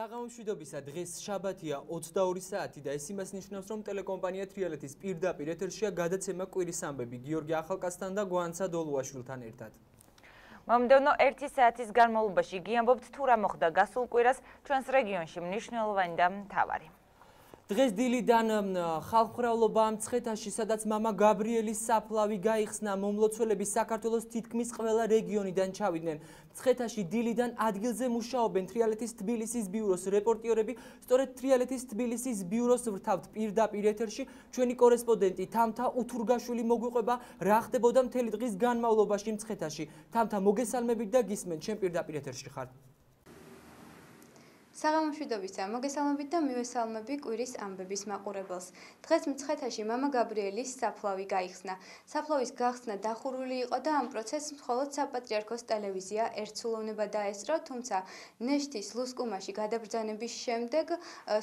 საღამომშვიდობისა დღეს შაბათია 22 საათი და ეს იმას ნიშნავს, რომ ტელეკომპანია თრიალეთის პირდაპირ ეთერშია გადაცემა კვირის ამბები გიორგი ახალკაცთან და გვანცა დოლუაშვილთან ერთად. მომდევნო 1 საათის განმავლობაში გიამბობთ თუ რა მოხდა გასულ კვირას ჩვენს რეგიონში მნიშვნელოვანი და მთავარი. დღეს დილიდან ხალხმრავლობა ამ მცხეთაში, სადაც მამა გაბრიელის საფლავი გაიხსნა, მომლოცველები საქართველოს თითქმის ყველა რეგიონიდან ჩავიდნენ. მცხეთაში დილიდან ადგილზე მუშაობენ თრიალეთის თბილისის ბიუროს რეპორტიორები, სწორედ თრიალეთის თბილისის ბიუროს ვრთავთ პირდაპირ ეთერში. ჩვენი კორესპონდენტი თამთა უთურგაშვილი მოგვიყვება, რა ხდებოდა მთელი დღის განმავლობაში მცხეთაში. თამთა, მოგესალმებით და გისმენთ, შენ პირდაპირ ეთერში ხარ. საღამომშვიდობისა, მოგესალმებით და მივესალმები კვირის ამბების მაყურებელს. დღეს მცხეთაში მამა გაბრიელის საფლავი გაიხსნა. საფლავის გახსნა დახურული იყო და ამ პროცესს მხოლოდ საპატრიარქოს ტელევიზია ერთსულოვნება დაესწრო, თუმცა ნეშტის ლუსკუმაში გადაბრძანების შემდეგ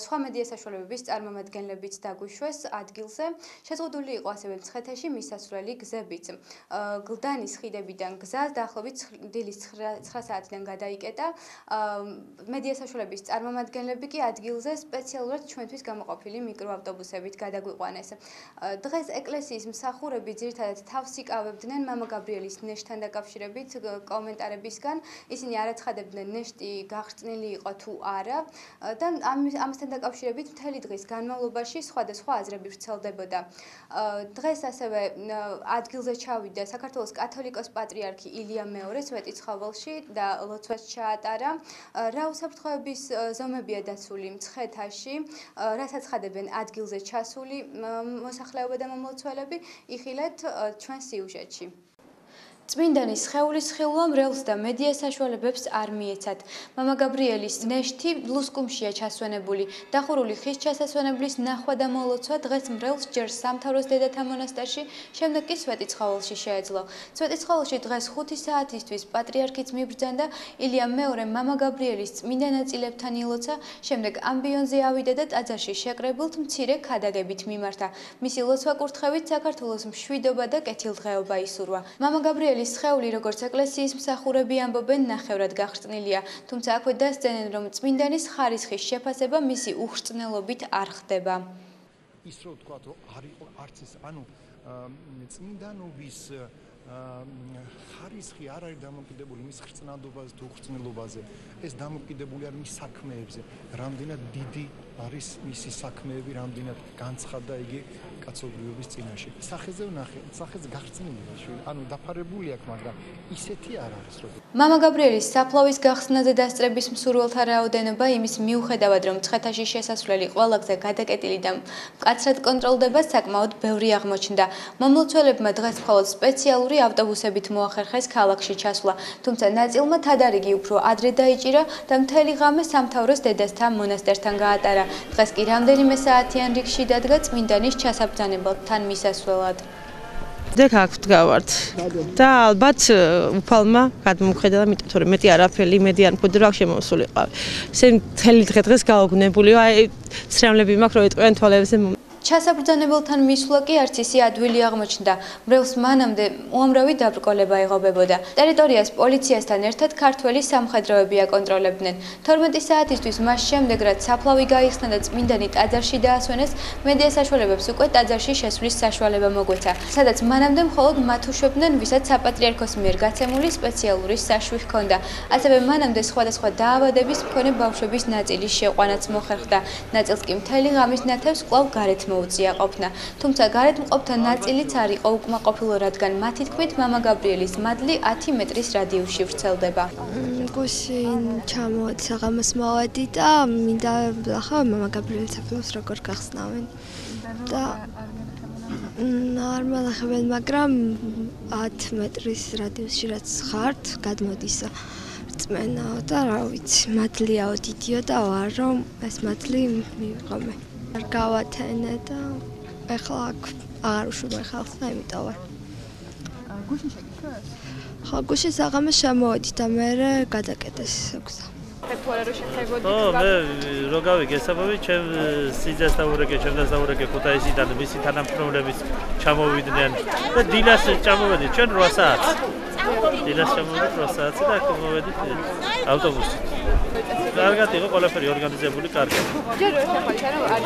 სხვა მედია საშუალებების წარმომადგენლებიც დაგვიშვეს ადგილზე. შეზღუდული იყო ასევე მცხეთაში მისასვლელი გზებიც. გლდანის ხიდებიდან გზას დაახლოებით დილის 9 საათიდან გადაიკეტა. მედია საშუალებების წარმომადგენლები კი ადგილზე სპეციალურად ჩვენთვის გამოყოფილი მიკროავტობუსებით გადაგვიყვანეს. დღეს ეკლესიის მსახურები ძირითადად თავს იკავებდნენ მამა გაბრიელის ნეშტთან დაკავშირებით კომენტარებისგან. ისინი არ აცხადებდნენ ნეშტი გაღრწნილი იყო თუ არა და ამასთან დაკავშირებით მთელი დღის განმავლობაში სხვადასხვა აზრები ვრცელდებოდა. დღეს ასევე ადგილზე ჩავიდა საქართველოს კათოლიკოს პატრიარქი ილია მეორე სვეტიცხოველში და ლოცვას ჩაატარა. რა უსაფრთხოების ზომებია დაცული მცხეთაში, რასაც ხადებენ ადგილზე ჩასული მოსახლეობა და მომლოცველები, იხილეთ ჩვენ სიუჟეტში. წმინდანის სხეულის ხილვა მრევლს და მედია საშუალებებს არ მიეცათ. მამა გაბრიელის ნეშტი ლუსკუმშია ჩასვენებული. დახურული ხის ჩასასვენებლის ნახვა და მოლოცვა დღეს მრევლს ჯერ სამთავროს დედათა მონასტერში, შემდეგ კი სვეტიცხოველში შეეძლო. სვეტიცხოველში დღეს 5 საათისთვის პატრიარქიც მიბრძანდა, ილია მეორე მამა გაბრიელის წმინდა ნაწილებთან ილოცა, შემდეგ ამბიონზე ავიდა და ტაძარში შეკრებილთ მცირე ქადაგებით მიმართა. მისი ლოცვა კურთხევით საქართველოს მშვიდობა და კეთილდღეობა ისურვა. მამა გაბრიელის სხეული, როგორც ეკლესიის მსახურები ამბობენ, ნახევრად გახრწნილია, თუმცა აქვე დასძენენ, რომ წმინდანის ხარისხის შეფასება მისი უხრწნელობით არ ხდება. ის რო ვთქვათ, რომ არ იყო არც ის, ანუ წმინდანობის ხარისხი არ არის დამოკიდებული მის ხრწნადობაზე თუ უხრწნელობაზე. ეს დამოკიდებული არის მის საქმეებზე. რამდენად დიდი არის მისი საქმეები, რამდენად განცხადა იგი კაცობრიობის წინაშე. სახეზე ვნახე, სახეზე გახრწნილია შვილი. ანუ დაფარებული აქვს, მაგრამ ისეთი არ არის, როგორ. მამა გაბრიელის საფლავის გახსნაზე დასწრების მსურველთა რაოდენობა იმის მიუხედავად, რომ მცხეთაში შესასვლელი ყველა გზა გადაკეტილი და მკაცრად კონტროლდება, საკმაოდ ბევრი აღმოჩნდა. მომლოცველებმა დღეს მხოლოდ სპეციალური ავტობუსებით მოახერხეს ქალაქში ჩასვლა, თუმცა ნაწილმა თადარიგი უფრო ადრე დაიჭირა და მთელი ღამე სამთავროს დედასთა მონასტერთან გაატარა. დღეს კი რამდენიმე საათიან რიგში დადგა წმინდანის ჩასაბრძანებელთან მისასვლელად. აქ ვდგავართ და ალბათ უფალმა გადმომხედა, იმიტომ რომ მეტი არაფერი იმედი არ მქონდა რომ აქ შემოსულიყავი. სენ მთელი დღეს გაოგნებული, აი ცრემლები მაქვს რომ ეტყვიან თვალებზე. ჩასაბრძანებელთან მისვლა კი არც ისე ადვილი აღმოჩნდა. მრევლს მანამდე უამრავი დაბრკოლება იღობებოდა. ტერიტორიას პოლიციასთან ერთად ქართველი სამხედროები აკონტროლებდნენ. 12 საათისთვის მას შემდეგ, რაც საფლავი გაიხსნა და წმინდანი ტაძარში დაასვენეს, მედია საშუალებებს უკვე ტაძარში შესვლის საშუალება მოგვეცა, სადაც მანამდე მხოლოდ მათ უშვებდნენ, ვისაც საპატრიარქოს მიერ გაცემული სპეციალური საშვი ჰქონდა. ასევე მანამდე სხვადასხვა დაავადების მქონე ბავშვების ნაწილის შეყვანაც მოხერხდა. ნაწილს კი მთელი ღამის ნათევს კვლავ გარეთ მოუწია ყოფნა. თუმცა გარეთ მყოფთა ნაწილიც არ იყო უკმაყოფილო, რადგან მათი თქმით მამა გაბრიელის მადლი 10 მეტრის რადიუსში ვრცელდება. გუშინ ჩამოვედი საღამოს მოვედი და მინდა ახლა მამა გაბრიელის საფლავს როგორ გახსნავენ. და არ მალახებენ, მაგრამ 10 მეტრის რადიუსში რაც ხართ, გადმოდის რწმენაო და რა ვიცი, მადლიაო დიდიო და ვარ რომ ეს მადლი მივიღომე. არ გავათენე და ეხლა აქ აღარ უშვებენ ხალხს და იმიტომ ვარ. გუშინ შეგიშვეს? ხო, გუშინ საღამოს შემოვედი და მე გადაკეტეს გზა. ფერფორა რო შეხებოდი. ო, მე რო გავიგესაბები, ჩემ სიძეს დაურეკე, ჩემს დაურეკე ქუთაისიდან მისი თანამშრომლებიც ჩამოვიდნენ და დილას ჩამოვედი ჩვენ 8 საათს. დილას ჩამოვედი 8 საათს და აქ მოვედი ავტობუსით. კარგად იყო ყველაფერი ორგანიზებული კარგად.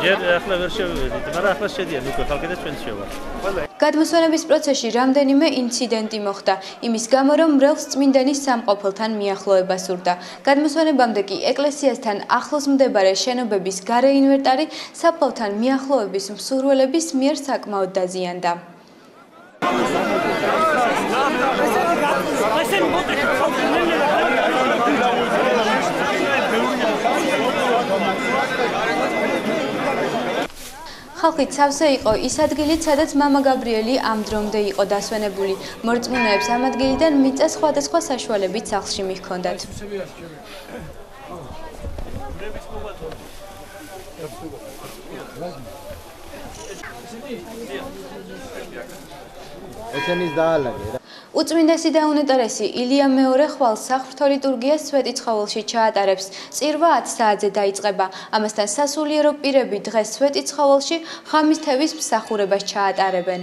ჯერ ახლა ვერ შევიდით, მაგრამ ახლა შედიან უკვე ხალხი და ჩვენც შევარ. გადმოსვენების პროცესში რამდენიმე ინციდენტი მოხდა, იმის გამო რომ მრევლს წმინდანის სამყოფელთან მიახლოება სურდა. გადმოსვენებამდე კი ეკლესიასთან ახლოს მდებარე შენობების გარე ინვენტარი საფლავთან მიახლოების მსურველების მიერ საკმაოდ დაზიანდა. ხალხით სავსე იყო ის ადგილით, სადაც მამა გაბრიელი ამ დრომდე იყო დასვენებული. მორწმუნეებს ამ ადგილიდან მიწა სხვადასხვა საშუალებით სახლში მიჰქონდათ. უწმინდესი და უნეტარესი ილია მეორე ხვალ საღვთო ლიტურგიას სვეტი ცხოველში ჩაატარებს. წირვა 10 საათზე დაიწყება. ამასთან სასულიერო პირები დღეს სვეტი ცხოველში ღამის თევის მსახურებას ჩაატარებენ.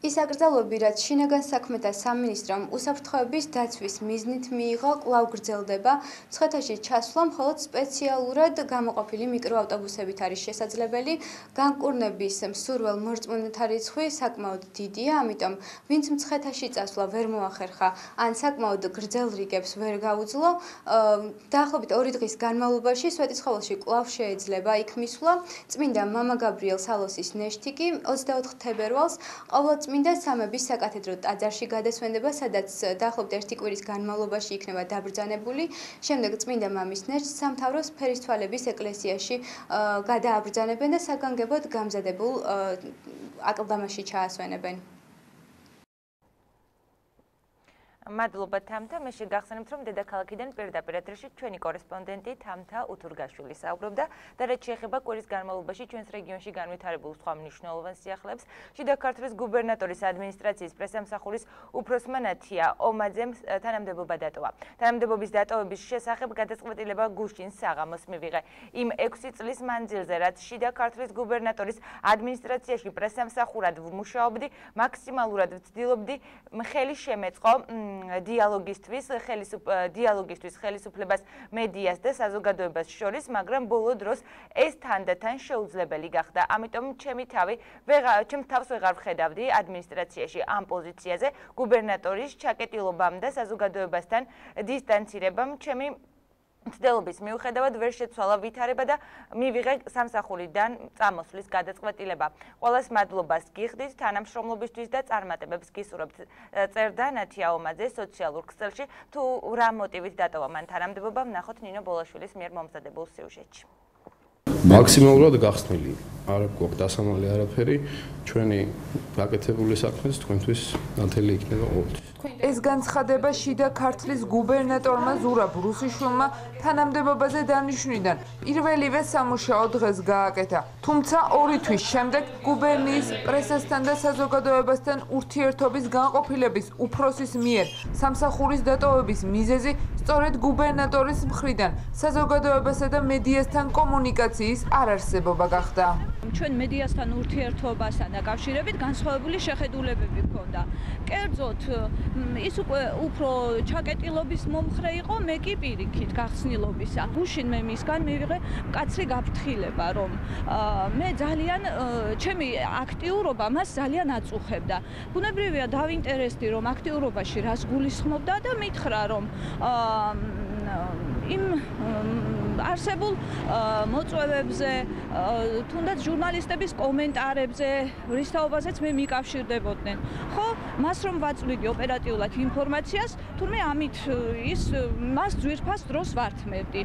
ის აკრძალვები, რაც შინაგან საქმეთა სამინისტრომ უსაფრთხოების დაცვის მიზნით მიიღო, კვლავ გრძელდება. მცხეთაში ჩასვლა მხოლოდ სპეციალურად გამოყოფილი მიკროავტობუსებით არის შესაძლებელი. განკურნების მსურველ მორწმუნეთა რიცხვი საკმაოდ დიდია, ამიტომ ვინც მცხეთაში წასვლა ვერ მოახერხა, ან საკმაოდ გრძელ რიგებს ვერ გაუძლო, დაახლოებით 2 დღის განმავლობაში სვეტიცხოველში კვლავ შეეძლება იქ მისვლა. წმინდა მამა გაბრიელ სალოსის ნეშთი კი 24 თებერვალს წმინდა სამების საკათედრო ტაძარში გადასვენდება, სადაც დაახლოებით 1 კვირის განმავლობაში იქნება დაბრძანებული. შემდეგ წმინდა მამის ნეშთს სამთავროს ფერისცვალების ეკლესიაში გადააბრძანებენ და საგანგებოდ გამზადებულ აკლდამაში ჩაასვენებენ. მადლობა თამთა, მე შეგახსენებთ, რომ დედაქალაქიდან პირდაპირ ეთერში ჩვენი კორესპონდენტი თამთა უთურგაშვილი საუბრობდა და რაც შეეხება კვირის განმავლობაში ჩვენს რეგიონში განვითარებულ სხვა მნიშვნელოვან სიახლეებს, შიდა ქართლის გუბერნატორის ადმინისტრაციის პრესამსახურის უფროსმა ნათია ომაძემ თანამდებობა დატოვა. თანამდებობის დატოვების შესახებ გადაწყვეტილება გუშინ საღამოს მივიღე. იმ 6 წლის მანძილზე, რაც შიდა ქართლის გუბერნატორის ადმინისტრაციაში პრესამსახურად ვმუშაობდი, მაქსიმალურად ვცდილობდი ხელი შემეწყო დიალოგისთვის ხელისუფლებას, მედიას და საზოგადოებას შორის, მაგრამ ბოლო დროს ეს თანდათან შეუძლებელი გახდა. ამიტომ ჩემს თავს ვეღარ ვხედავდი ადმინისტრაციაში ამ პოზიციაზე, გუბერნატორის ჩაკეტილობამ და საზოგადოებასთან დისტანცირებამ ჩემი მცდელობის მიუხედავად ვერ შეცვალა ვითარება და მივიღე სამსახურიდან წამოსვლის გადაწყვეტილება. ყველას მადლობას გიხდით თანამშრომლობისთვის და წარმატებებს გისურვებთ, წერდა ნათია ომაძე სოციალურ ქსელში. თუ რა მოტივით დატოვა მან თანამდებობა, ვნახოთ ნინო ბოლაშვილის მიერ მომზადებულ სიუჟეტში. მაქსიმალურად გახსნილი არ გვაქვს დასამალი არაფერი, ჩვენი გაკეთებული საქმეც თქვენთვის ნათელი იქნება ყოველთვის. ეს განცხადება შიდა ქართლის გუბერნატორმა ზურაბ რუსიშვილმა თანამდებობაზე დანიშვნიდან პირველივე სამუშაო დღეს გააკეთა. თუმცა 2 თვის შემდეგ გუბერნიის პრესასთან და საზოგადოებასთან ურთიერთობის განყოფილების უფროსის მიერ სამსახურის დატოვების მიზეზი სწორედ გუბერნატორის მხრიდან საზოგადოებასა და მედიასთან კომუნიკაციის არარსებობა გახდა. ჩვენ მედიასთან ურთიერთობასთან დაკავშირებით განსხვავებული შეხედულებები ჰქონდა. კერძოდ ის უკვე უფრო ჩაკეტილობის მომხრე იყო, მე კი პირიქით გახსნილობისა. გუშინ მე მისგან მივიღე მკაცრი გაფრთხილება, რომ მე ძალიან ჩემი აქტიურობა მას ძალიან აწუხებდა. ბუნებრივია დავინტერესდი, რომ აქტიურობაში რას გულისხმობდა და მითხრა, რომ იმ არსებულ მოწვევებზე, თუნდაც ჟურნალისტების კომენტარებზე, რის თაობაზეც მე მიკავშირდებოდნენ. ხო, მას რომ ვაწვდიდი ოპერატიულად ინფორმაციას, თურმე ამით მას ძვირფას დროს ვართმევდი.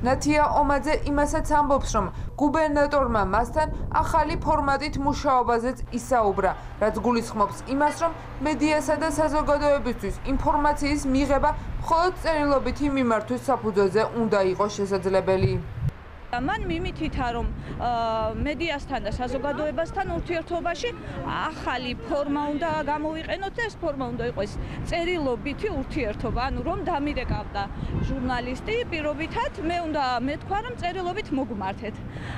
ნათია ომაძე იმასაც ამბობს, რომ გუბერნატორმა მასთან ახალი ფორმატით მუშაობაზეც ისაუბრა, რაც გულისხმობს იმას, რომ მედიასა და საზოგადოებისთვის ინფორმაციის მიღება მხოლოდ წერილობითი მიმართვის საფუძველზე უნდა იყოს შესაძლებელი. მან მიმითითა, რომ მედიასთან და საზოგადოებასთან ურთიერთობაში ახალი ფორმა უნდა გამოვიყენოთ და ეს ფორმა უნდა იყოს წერილობითი ურთიერთობა, ანუ რომ დამირეკავდა ჟურნალისტი პირობითად, მე უნდა მეთქვა, რომ წერილობით მოგმართეთ.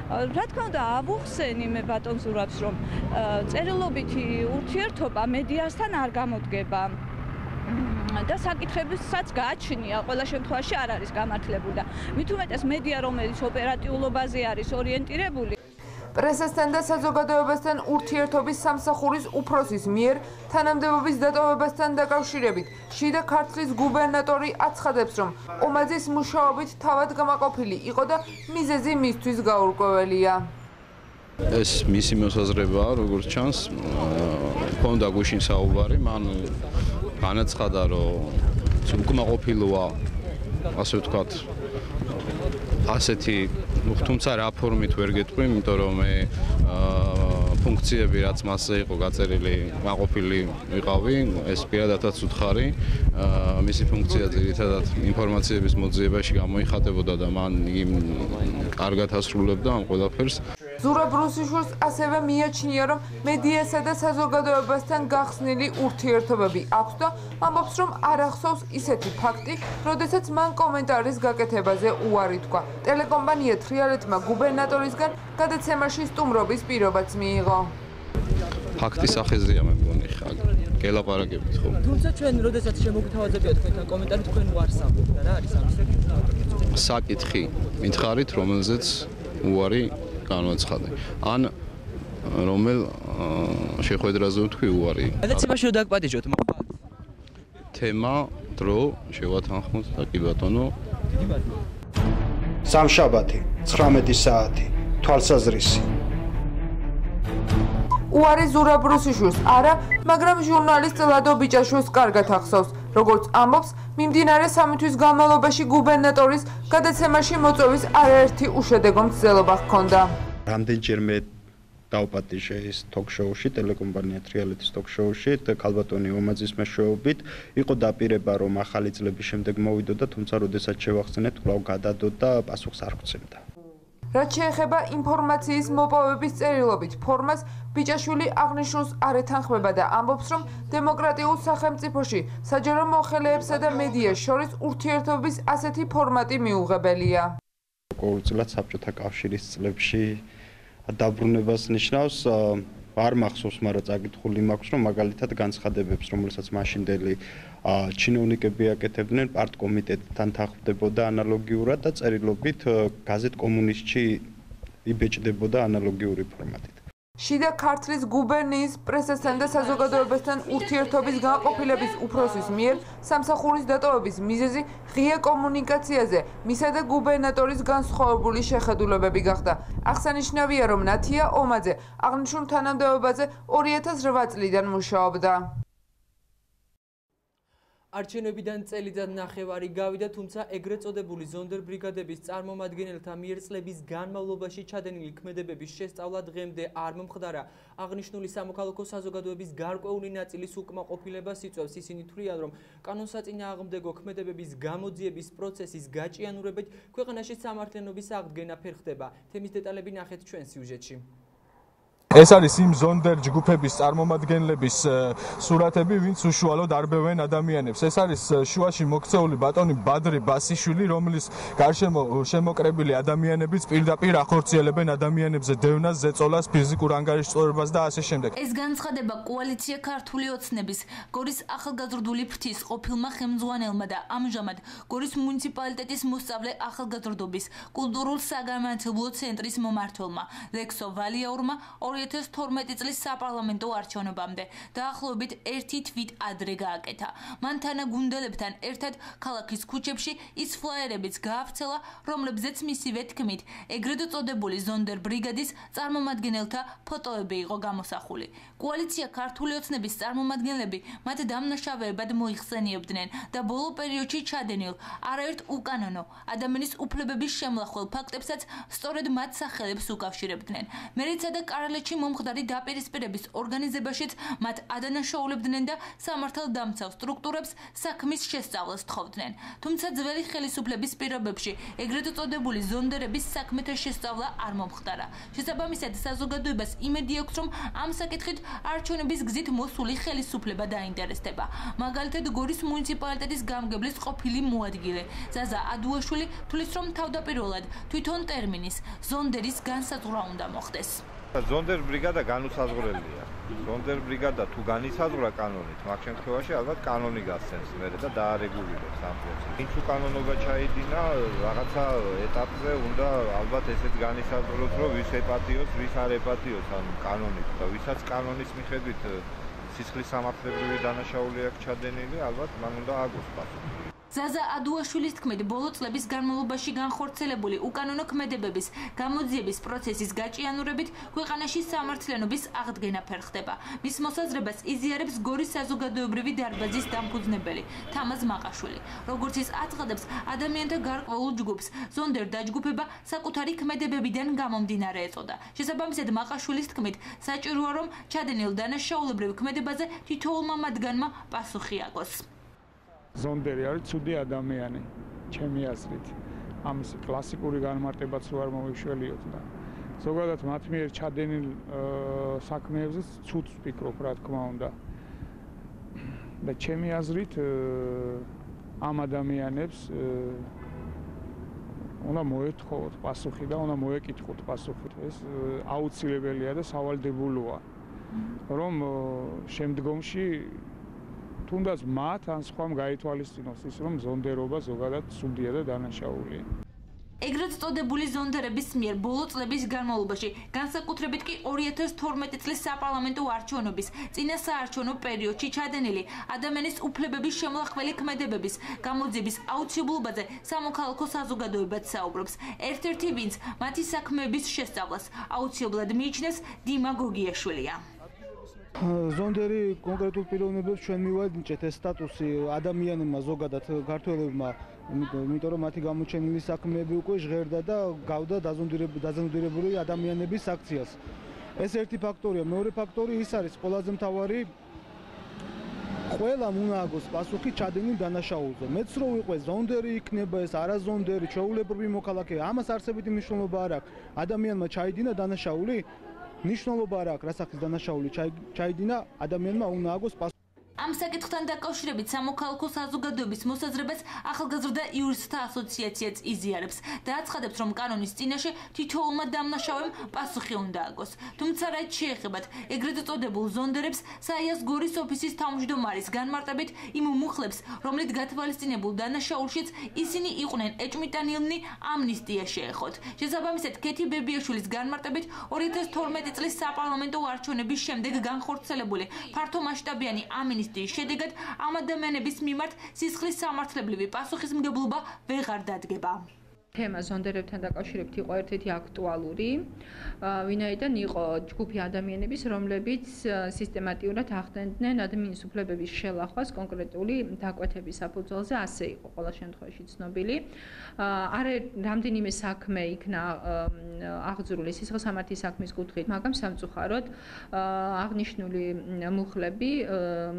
რა თქმა უნდა, ავუხსენი მე ბატონ ზურაბს, რომ წერილობითი ურთიერთობა მედიასთან არ გამოდგება. და საკითხებსაც გააჩნია, ყველა შემთხვევაში არ არის გამართლებული და მით უმეტეს მედია, რომელიც ოპერატიულობაზე არის ორიენტირებული. პრესასთან და საზოგადოებასთან ურთიერთობის სამსახურის უფროსის მიერ თანამდებობის დატოვებასთან დაკავშირებით შიდა ქართლის გუბერნატორი აცხადებს, რომ ომაძის მუშაობით თავად გამოყოფილი იყო და მიზეზი მისთვის გაურკვეველია. ეს მისი მოსაზრებაა, როგორც ჩანს, ქონდა გუშინ საუბარი, მან განაცხადა, რომ უკმაყოფილოა, ასე ვთქვათ, ასეთი, თუმცა რა ფორმით ვერ გეტყვი, იმიტომ რომ მე ფუნქციები რაც მასზე იყო გაწერილი, მაყოფილი ვიყავი, ეს პირადადაც უთხარი, მისი ფუნქცია ძირითადად ინფორმაციების მოძიებაში გამოიხატებოდა და მან კარგად ასრულებდა ამ ყველაფერს. ზურაბ რუსიშვილს ასევე მიაჩნია, რომ მედიასა და საზოგადოებასთან გახსნილი ურთიერთობები აქვს და ამბობს, რომ არ ახსოვს ისეთი ფაქტი, როდესაც მან კომენტარის გაკეთებაზე უარი თქვა. ტელეკომპანია თრიალეთმა გუბერნატორისგან გადაცემაში სტუმრობის პირობაც მიიღო. ფაქტის სახეზეა მე მგონი ხა გელაპარაკებით ხო. თუმცა ჩვენ როდესაც შემოგთავაზებია თქვენთან კომენტარი თქვენ უარს ამბობთ და რა არის ამის საკითხი მითხარით, რომელზეც უარი განვაცხადე. ან რომელ შეხვედრაზე ვთქვი უარი. გადაცემაში რომ დაგპატიჟოთ, მოხვალ. თემა, დრო, შევათანხმოთ და კი ბატონო. დიდი მადლობა. სამშაბათი, 19 საათი, თვალსაზრისი. უარი ზურაბ რუსიშვილს არა, მაგრამ ჟურნალისტ ლადო ბიჭაშვილს კარგად ახსოვს. როგორც ამბობს, მიმდინარე 3 თვის განმავლობაში გუბერნატორის გადაცემაში მოწვევის არაერთი უშედეგო მცდელობა ჰქონდა. რამდენჯერმე დაუპატიჟე ის ток-შოუში, ტელეკომპანია თრიალეთის ток-შოუში, ქალბატონი ომაძის მეშვეობით, იყო დაპირება, რომ ახალი წლების შემდეგ მოვიდოდა, თუმცა როდესაც შევახსენეთ, კვლავ გადადო და პასუხს არ ხვცემდა. რაც შეეხება ინფორმაციის მოპოვების წერილობით ფორმას, ბიჭაშვილი აღნიშნულს არ ეთანხმება და ამბობს, რომ დემოკრატიულ სახელმწიფოში საჯარო მოხელეებსა და მედიას შორის ურთიერთობის ასეთი ფორმატი მიუღებელია. ყოველწლად საბჭოთა კავშირის წლებში დაბრუნებას ნიშნავს, არ მახსოვს, მაგრამ წაკითხული მაქვს, რომ მაგალითად განცხადებებს, რომელსაც მაშინდელი ჩინოვნიკები აკეთებდნენ, პარტკომიტეტთან თანხმდებოდა ანალოგიურად და წერილობით გაზეთ კომუნისტში იბეჭდებოდა ანალოგიური ფორმატით. შიდა ქართლის გუბერნიის პრესასთან და საზოგადოებასთან ურთიერთობის განყოფილების უფროსის მიერ სამსახურის დატოვების მიზეზი ღია კომუნიკაციაზე მისა და გუბერნატორის განსხვავებული შეხედულებები გახდა. აღსანიშნავია, რომ ნათია ომაძე აღნიშნულ თანამდებობაზე 2008 წლიდან მუშაობდა. არჩევნებიდან წელიწად ნახევარი გავიდა, თუმცა ეგრეთ წოდებული ზონდერ ბრიგადების წარმომადგენელთა მიერ წლების განმავლობაში ჩადენილი ქმედებების შესწავლა დღემდე არ მომხდარა. აღნიშნული სამოქალაქო საზოგადოების გარკვეული ნაწილის უკმაყოფილებას იწვევს. ისინი თვლიან, რომ კანონსაწინააღმდეგო ქმედებების გამოძიების პროცესის გაჭიანურებით ქვეყანაში სამართლიანობის აღდგენა ფერხდება. თემის დეტალები ნახეთ ჩვენ სიუჟეტში. ეს არის იმ ზონდერ ჯგუფების წარმომადგენლების სურათები, ვინც უშუალოდ არბევენ ადამიანებს. ეს არის შუაში მოქცეული ბატონი ბადრი ბასიშვილი, რომლის გარშემო შემოკრებილი ადამიანებიც პირდაპირ ახორციელებენ ადამიანებზე დევნას, ზეწოლას, ფიზიკურ ანგარიშწორებას და ასე შემდეგ. ეს განცხადება კოალიცია ქართული ოცნების, გორის ახალგაზრდული ფრთის ყოფილმა ხელმძღვანელმა და ამჟამად გორის მუნიციპალიტეტის მოსწავლე ახალგაზრდობის კულტურულ საგანმანათლებლო ცენტრის მომმართველმა ლექსო ვალიაურმა 2012 წლის საპარლამენტო არჩევნებამდე დაახლოებით 1 თვით ადრე გააკეთა. მან თანაგუნდელებთან ერთად ქალაქის ქუჩებში ის ფლაიერებიც გაავრცელა, რომლებზეც მისივე თქმით, ეგრეთ წოდებული ზონდერ ბრიგადის წარმომადგენელთა ფოტოები იყო გამოსახული. კოალიცია ქართული ოცნების წარმომადგენლები მათ დამნაშავეებად მოიხსენიებდნენ და ბოლო პერიოდში ჩადენილ არაერთ უკანონო ადამიანის უფლებების შემლახველ ფაქტებსაც სწორედ მათ სახელებს უკავშირებდნენ. მერეცა და კარალეთში მომხდარი დაპირისპირების ორგანიზებაშიც მათ ადანაშაულებდნენ და სამართალდამცავ სტრუქტურებს საქმის შესწავლას თხოვდნენ. თუმცა ძველი ხელისუფლების პირობებში ეგრეთ წოდებული ზონდერების საქმეთა შესწავლა არ მომხდარა. შესაბამისად, საზოგადოებას იმედი აქვს, რომ ამ საკითხით არჩევნების გზით მოსული ხელისუფლება დაინტერესდება. მაგალითად, გორის მუნიციპალიტეტის გამგებლის ყოფილი მოადგილე ზაზა ადუაშვილი თვლის, რომ თავდაპირველად თვითონ ტერმინის ზონდერის განსაზღვრა უნდა მოხდეს. ზონდერ ბრიგადა განუსაზღვრელია. ზონდერ ბრიგადა თუ განისაზღვრა კანონით, მაგ შემთხვევაში ალბათ კანონი გასცემს მერე და დაარეგულირებს ამ პროცესს. ვინც უკანონობა ჩაიდინა, რაღაცა ეტაპზე უნდა ალბათ ესეც განისაზღვროს, რომ ვის ეპატიოს, ვის არ ეპატიოს ამ კანონით და ვისაც კანონის მიხედვით სისხლის სამართლებრივი დანაშაული აქვს ჩადენილი, ალბათ მან უნდა აგოს პასუხი. ზაზა ადუაშვილის თქმით, ბოლო წლების განმავლობაში განხორციელებული უკანონო ქმედებების გამოძიების პროცესის გაჭიანურებით ქვეყანაში სამართლიანობის აღდგენა ფერხდება. მის მოსაზრებას იზიარებს გორის საზოგადოებრივი დარბაზის დამფუძნებელი თამაზ მაყაშვილი. როგორც ის აცხადებს, ადამიანთა გარკვეულ ჯგუფს ზონდერ დაჯგუფება საკუთარი ქმედებებიდან გამომდინარე ეწოდა. შესაბამისად, მაყაშვილის თქმით, საჭიროა რომ ჩადენილ დანაშაულებრივ ქმედებაზე თითოეულმა მათგანმა პასუხი აგოს. ზონდერი არის ცუდი ადამიანი, ჩემი აზრით. ამის კლასიკური განმარტებაც რო არ მოვიშველიოთ და ზოგადად მათ მიერ ჩადენილ საქმეებზე ცუდს ვფიქრობ, რა თქმა უნდა. და ჩემი აზრით ამ ადამიანებს უნდა მოეთხოვოთ პასუხი და უნდა მოეკითხოთ პასუხი. ეს აუცილებელია და სავალდებულოა, რომ შემდგომში თუნდაც მათ ან სხვამ გაითვალისწინოს ის, რომ ზონდერობა ზოგადად სუდია და დანაშაულია. ეგრეთ წოდებული ზონდერების მიერ ბოლო წლების განმავლობაში, განსაკუთრებით კი 2012 წლის საპარლამენტო არჩევნების წინა საარჩევნო პერიოდში ჩადენილი ადამიანის უფლებების შემლახველი ქმედებების გამოძიების აუცილებლობაზე სამოქალაქო საზოგადოებაც საუბრობს. ერთ-ერთი, ვინც მათი საქმეების შესწავლას აუცილებლად მიიჩნევს, დიმა გოგიაშვილია. ზონდერი კონკრეტულ პიროვნებებს ჩვენ მივანიჭეთ ეს სტატუსი ადამიანებმა ზოგადად ქართველებმა, იმიტომ რომ მათი გამოჩენილი საქმეები უკვე ჟღერდა და გავდა დაზონდირებული ადამიანების აქციას. ეს ერთი ფაქტორია. მეორე ფაქტორი ის არის ყველაზე მთავარი, ყველამ უნდა აგოს პასუხი ჩადენილ დანაშაულზე. მეც რო ვიყო ზონდერი იქნება ეს არაზონდერი, ჩვეულებრივი მოქალაქე, ამას არსებითი მნიშვნელობა არ აქვს. ადამიანმა ჩაიდინა დანაშაული, ნიშნულობა არ აქვს, რასახის დანაშაული ჩაიდინა, ადამიანმა უნდა აგოს პასუხი. ამ საკითხთან დაკავშირებით სამოქალაქო საზოგადოების მოსაზრებას ახალგაზრდა იურისტთა ასოციაციაც იზიარებს და აცხადებს, რომ კანონის წინაშე თითოეულმა დამნაშავემ პასუხი უნდა აგოს. თუმცა რაც შეეხებათ ეგრეთ წოდებულ ზონდერებს, საიას გორის ოფისის თავმჯდომარის განმარტებით იმ მუხლებს, რომლით გათვალისწინებულ დანაშაულშიც ისინი იყვნენ ეჭვმიტანილნი, ამნისტია შეეხოთ. შესაბამისად, ქეთი ბებიაშვილის განმარტებით 2012 წლის საპარლამენტო არჩევნების შემდეგ განხორციელებული ფართომასშტაბიანი ამინისტიის შედეგად ამ ადამიანების მიმართ სისხლის სამართლებრივი პასუხისმგებლობა ვეღარ დადგება. თემა ზონდერებთან დაკავშირებით იყო ერთ-ერთი აქტუალური, ვინაიდან იყო ჯგუფი ადამიანების, რომლებიც სისტემატიურად ახდენდნენ ადამიანის უფლებების შელახვას კონკრეტული დაკვეთების საფუძველზე, ასე იყო ყველა შემთხვევაში ცნობილი. რამდენიმე საქმე იქნა აღძრული სისხლსამართლის საქმის კუთხით, მაგრამ სამწუხაროდ აღნიშნული მუხლები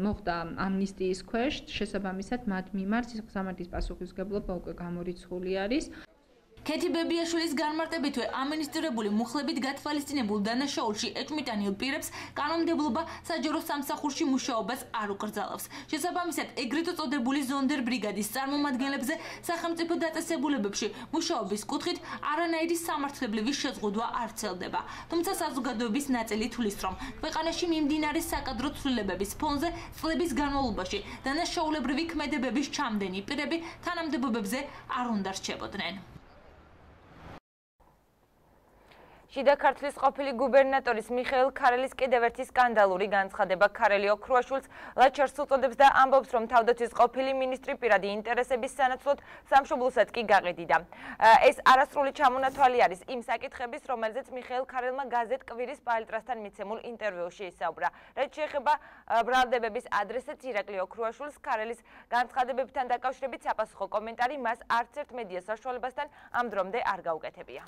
მოხდა ამნისტიის ქვეშ, შესაბამისად მათ მიმართ სისხლსამართლის პასუხისმგებლობა უკვე გამორიცხული არის. ქეთი ბებიაშვილის განმარტებითვე ამინისტრირებული მუხლებით გათვალისწინებულ დანაშაულში ეჭვმიტანილ პირებს კანონმდებლობა საჯარო სამსახურში მუშაობას არ უკრძალავს. შესაბამისად, ეგრეთ წოდებული ზონდერ ბრიგადის წარმომადგენლებზე სახელმწიფო დაწესებულებებში მუშაობის კუთხით არანაირი სამართლებრივი შეზღუდვა არ ვრცელდება. თუმცა საზოგადოების ნაწილი თვლის, რომ ქვეყანაში მიმდინარე საკადრო ცვლილებების ფონზე წლების განმავლობაში დანაშაულებრივი ქმედებების ჩამდენი პირები თანამდებობებზე არ უნდა რჩებოდნენ. შიდა ქართლის ყოფილი გუბერნატორის მიხეილ ქარელის კიდევ ერთი სკანდალური განცხადება ქარელი ოქრუაშვილს ლაჩარს უწოდებს და ამბობს, რომ თავდაცვის ყოფილი მინისტრი პირადი ინტერესების სანაცვლოდ სამშობლოსაც კი გაყიდიდა. ეს არასრული ჩამონათვალი არის იმ საკითხების, რომელზეც მიხეილ ქარელმა გაზეთ კვირის პალიტრასთან მიცემულ ინტერვიუში ისაუბრა. რაც შეეხება ბრალდებების ადრესებს ირაკლი ოქრუაშვილს ქარელის განცხადებებთან დაკავშირებით საპასუხო კომენტარი მას არც ერთ მედია საშუალებასთან ამ დრომდე არ გაუკეთებია.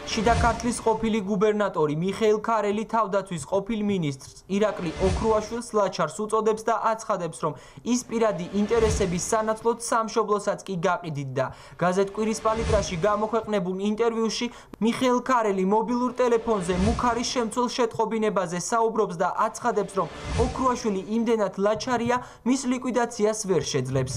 შიდა ქართლის ყოფილი გუბერნატორი მიხეილ ქარელი თავდაცვის ყოფილ მინისტრს ირაკლი ოქრუაშვილს ლაჩარს უწოდებს და აცხადებს, რომ ის პირადი ინტერესების სანაცვლოდ სამშობლოსაც კი გაყიდიდა. გაზეთ კვირის პალიტრაში გამოქვეყნებულ ინტერვიუში მიხეილ ქარელი მობილურ ტელეფონზე მუქარის შემცველ შეტყობინებაზე საუბრობს და აცხადებს, რომ ოქრუაშვილი იმდენად ლაჩარია, მის ლიკვიდაციას ვერ შეძლებს.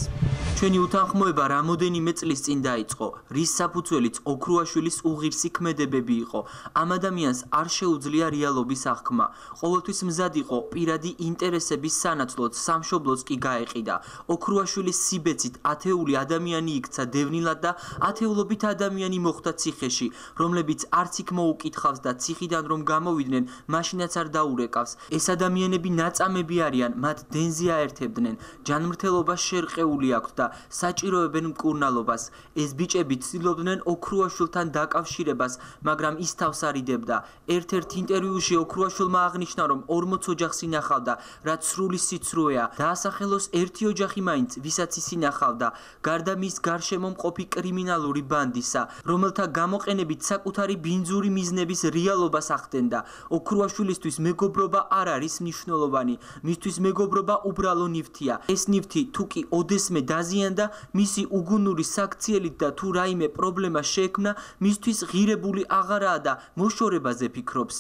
ჩვენი უთანხმოება რამოდენიმე წლის წინ დაიწყო, რის საფუძველიც ოქრუაშვილის უღირსი მოქმედებები იყო. ამ ადამიანს არ შეუძლია რეალობის აღქმა. ყოველთვის მზად იყო პირადი ინტერესების სანაცვლოდ, სამშობლოც კი გაეყიდა. ოქრუაშვილის სიბეცით ათეული ადამიანი იქცა დევნილად და ათეულობით ადამიანი მოხვდა ციხეში, რომლებიც არც იქ მოუკითხავს და ციხიდან რომ გამოვიდნენ, მაშინაც არ დაურეკავს. ეს ადამიანები ნაწამები არიან, მათ დენზე აერთებდნენ, ჯანმრთელობას შერყეული აქვთ და საჭიროებენ მკურნალობას. ეს ბიჭები ცდილობდნენ ოქრუაშვილთან დაკავშირებას, მაგრამ ის თავს არიდებდა. ერთ-ერთ ინტერვიუში ოქრუაშვილმა აღნიშნა, რომ 40 ოჯახს ინახავდა, რაც სრული სიცრუეა. დაასახელოს ერთი ოჯახი მაინც, ვისაც ის ინახავდა, გარდა მის გარშემო მყოფი კრიმინალური ბანდისა, რომელთა გამოყენებით საკუთარი ბინძური მიზნების რეალობას ახდენდა. ოქრუაშვილისთვის მეგობრობა არ არის მნიშვნელოვანი, მისთვის მეგობრობა უბრალო ნივთია. ეს ნივთი თუ კი ოდესმე დაზიანდა, მისი უგუნური საქციელით და თუ რაიმე პრობლემა შეექმნა, მისთვის ღირებული აღარაა და მოშორებაზე ფიქრობს.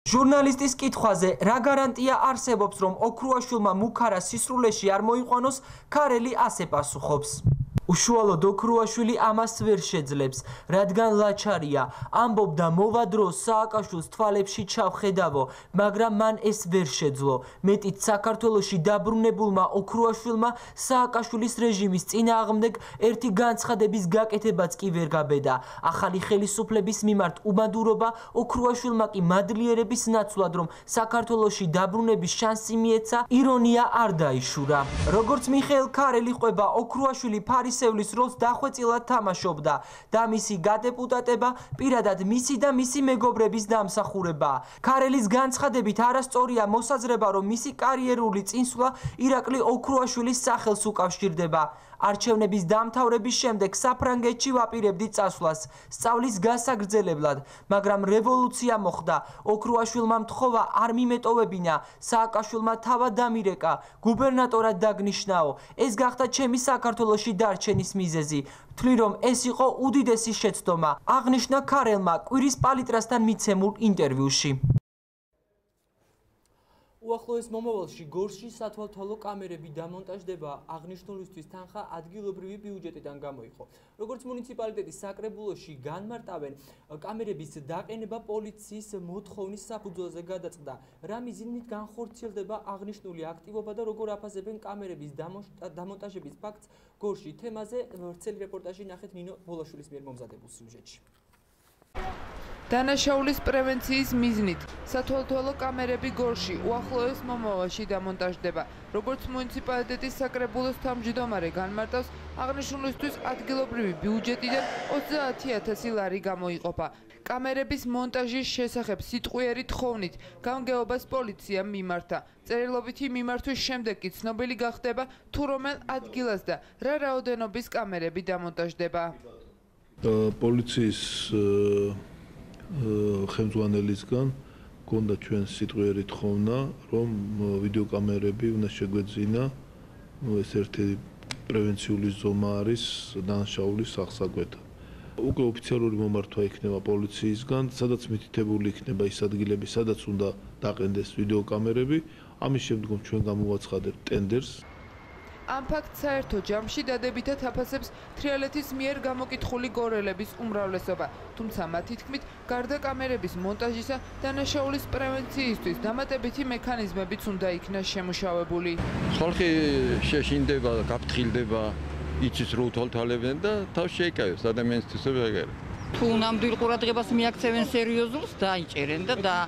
ჟურნალისტის კითხვაზე, რა გარანტია არსებობს, რომ ოქრუაშვილმა მუქარა სისრულეში არ მოიყვანოს, ქარელი ასე პასუხობს. უშუალოდ ოქრუაშვილი ამას ვერ შეძლებს, რადგან ლაჩარია. ამბობდა მოვა დრო სააკაშვილს თვალებში ჩავხედავო, მაგრამ მან ეს ვერ შეძლო. მეტიც საქართველოში დაბრუნებულმა ოქრუაშვილმა სააკაშვილის რეჟიმის წინააღმდეგ ერთი განცხადების გაკეთებაც კი ვერ გაბედა. ახალი ხელისუფლების მიმართ უბადურობა ოქრუაშვილმა კი მადლიერების ნაცვლად, რომ საქართველოში დაბრუნების შანსი მიეცა, ირონია არ დაიშურა. როგორც მიხეილ ქარელი ყვება, ოქრუაშვილი ფარისევლის როლს დახვეწილად თამაშობდა და მისი გადეპუტატება პირადად მისი და მისი მეგობრების დამსახურება. ქარელის განცხადებით არასწორია მოსაზრება, რომ მისი კარიერული წინსვლა ირაკლი ოქრუაშვილის სახელს უკავშირდება. არჩევნების დამთავრების შემდეგ საფრანგეთში ვაპირებდი წასვლას, სწავლის გასაგრძელებლად, მაგრამ რევოლუცია მოხდა. ოქრუაშვილმა მთხოვა არ მიმეტოვებინა, სააკაშვილმა თავად დამირეკა, გუბერნატორად დაგნიშნაო. ეს გახდა ჩემი საქართველოში დარჩენის მიზეზი. ვთვლი, რომ ეს იყო უდიდესი შეცდომა, აღნიშნა ქარელმა კვირის პალიტრასთან მიცემულ ინტერვიუში. უახლოეს მომავალში გორში სათვალთვალო კამერები დამონტაჟდება, აღნიშნულისთვის თანხა ადგილობრივი ბიუჯეტიდან გამოიყო. როგორც მუნიციპალიტეტის საკრებულოში განმარტავენ, კამერების დაყენება პოლიციის მოთხოვნის საფუძველზე გადაწყდა. რა მიზნით განხორციელდება აღნიშნული აქტივობა და როგორ აფასებენ კამერების დამონტაჟების ფაქტს გორში? თემაზე ვრცელი რეპორტაჟი ნახეთ ნინო ბოლაშვილის მიერ მომზადებულ სიუჟეტში. დანაშაულის პრევენციის მიზნით სათვალთვალო კამერები გორში უახლოეს მომავალში დამონტაჟდება. როგორც მუნიციპალიტეტის საკრებულოს თავმჯდომარე განმარტავს, აღნიშნულისთვის ადგილობრივი ბიუჯეტიდან 30,000 ლარი გამოიყოფა. კამერების მონტაჟის შესახებ სიტყვიერი თხოვნით გამგეობას პოლიციამ მიმართა. წერილობითი მიმართვის შემდეგ კი ცნობილი გახდება თუ რომელ ადგილას და რა რაოდენობის კამერები დამონტაჟდება. პოლიციის ხელმძღვანელისგან გონდა ჩვენ სიტყვიერი თხოვნა, რომ ვიდეოკამერები უნდა შეგვეძინა. ეს ერთი პრევენციული ზომა არის დანაშაულის აღსაკვეთად. უკვე ოფიციალური მომართვა იქნება პოლიციისგან, სადაც მითითებული იქნება ის ადგილები, სადაც უნდა დაყენდეს ვიდეოკამერები. ამის შემდგომ ჩვენ გამოვაცხადებთ ტენდერს. ამ ფაქტს საერთო ჯამში დადებითად აფასებს თრიალეთის მიერ გამოკითხული გორელების უმრავლესობა. თუმცა მათი თქმით, გარდა კამერების მონტაჟისა, დანაშაულის პრევენციისთვის დამატებითი მექანიზმებიც უნდა იქნას შემუშავებული. ხალხი შეშინდება, გაფრთხილდება, იცის რომ უთვალთვალებენ და თავს შეიკავებს ადამიანისთვის ეგრე. თუ ნამდვილ ყურადღებას მიაქცევენ სერიოზულს, დაიჭერენ და